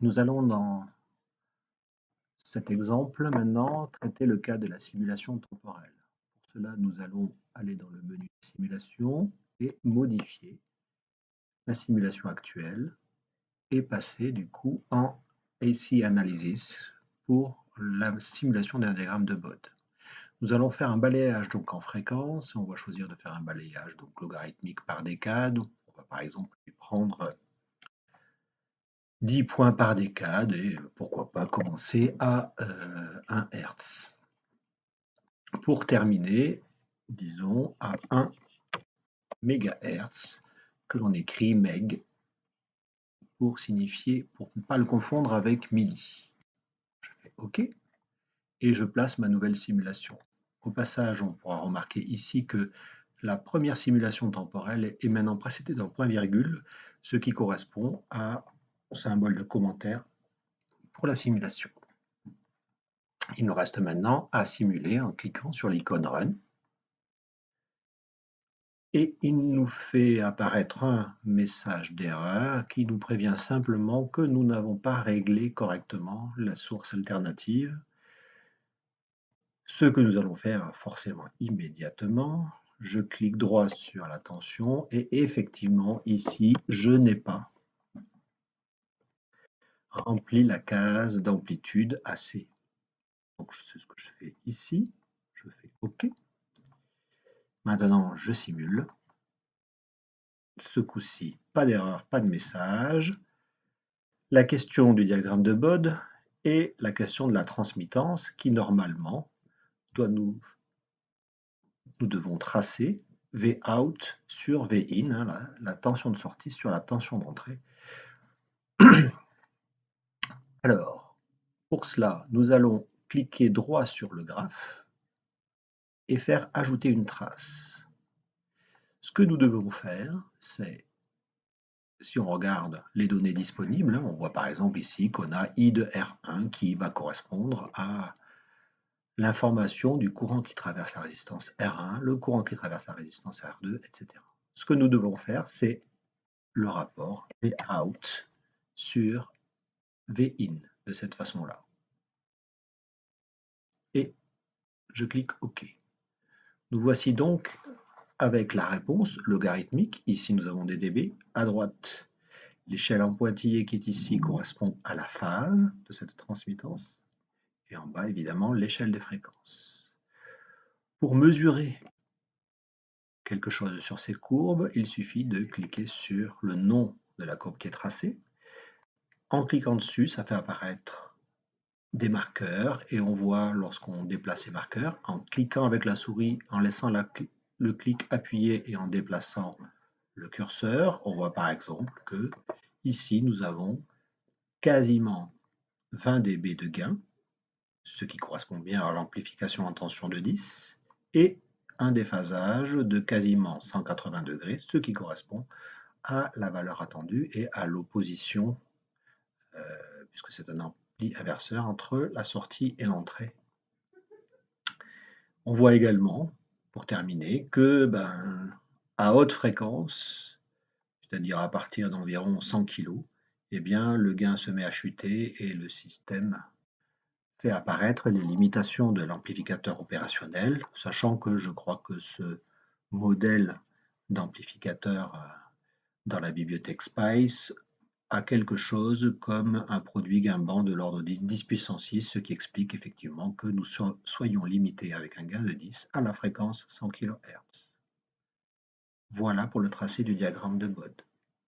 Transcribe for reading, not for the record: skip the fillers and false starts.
Nous allons dans cet exemple maintenant traiter le cas de la simulation temporelle. Pour cela, nous allons aller dans le menu simulation et modifier la simulation actuelle et passer du coup en AC Analysis pour la simulation d'un diagramme de Bode. Nous allons faire un balayage donc en fréquence. On va choisir de faire un balayage donc logarithmique par décade. On va par exemple prendre 10 points par décade et pourquoi pas commencer à 1 Hz. Pour terminer, disons à 1 MHz que l'on écrit meg pour signifier, pour ne pas le confondre avec milli. Je fais OK et je place ma nouvelle simulation. Au passage, on pourra remarquer ici que la première simulation temporelle est maintenant précédée d'un point virgule, ce qui correspond au symbole de commentaire pour la simulation. Il nous reste maintenant à simuler en cliquant sur l'icône Run. Et il nous fait apparaître un message d'erreur qui nous prévient simplement que nous n'avons pas réglé correctement la source alternative. Ce que nous allons faire forcément immédiatement, je clique droit sur la tension et effectivement ici je n'ai pas rempli la case d'amplitude AC. Donc c'est ce que je fais ici, je fais OK. Maintenant je simule. Ce coup-ci, pas d'erreur, pas de message. La question du diagramme de Bode et la question de la transmittance qui normalement nous devons tracer Vout sur Vin, hein, la tension de sortie sur la tension d'entrée. Alors, pour cela, nous allons cliquer droit sur le graphe et faire ajouter une trace. Ce que nous devons faire, c'est, si on regarde les données disponibles, on voit par exemple ici qu'on a I de R1 qui va correspondre à l'information du courant qui traverse la résistance R1, le courant qui traverse la résistance R2, etc. Ce que nous devons faire, c'est le rapport Vout sur Vin, de cette façon-là. Et je clique OK. Nous voici donc avec la réponse logarithmique. Ici, nous avons des dB. À droite, l'échelle en pointillé qui est ici correspond à la phase de cette transmittance. Et en bas, évidemment, l'échelle des fréquences. Pour mesurer quelque chose sur cette courbe, il suffit de cliquer sur le nom de la courbe qui est tracée. En cliquant dessus, ça fait apparaître des marqueurs et on voit lorsqu'on déplace ces marqueurs, en cliquant avec la souris, en laissant le clic appuyé et en déplaçant le curseur, on voit par exemple que ici nous avons quasiment 20 dB de gain, ce qui correspond bien à l'amplification en tension de 10, et un déphasage de quasiment 180 degrés, ce qui correspond à la valeur attendue et à l'opposition, puisque c'est un ampli inverseur entre la sortie et l'entrée. On voit également, pour terminer, que à haute fréquence, c'est-à-dire à partir d'environ 100 kg, eh bien, le gain se met à chuter et le système fait apparaître les limitations de l'amplificateur opérationnel, sachant que je crois que ce modèle d'amplificateur dans la bibliothèque SPICE a quelque chose comme un produit Guinband de l'ordre de 10 puissance 6, ce qui explique effectivement que nous soyons limités avec un gain de 10 à la fréquence 100 kHz. Voilà pour le tracé du diagramme de Bode.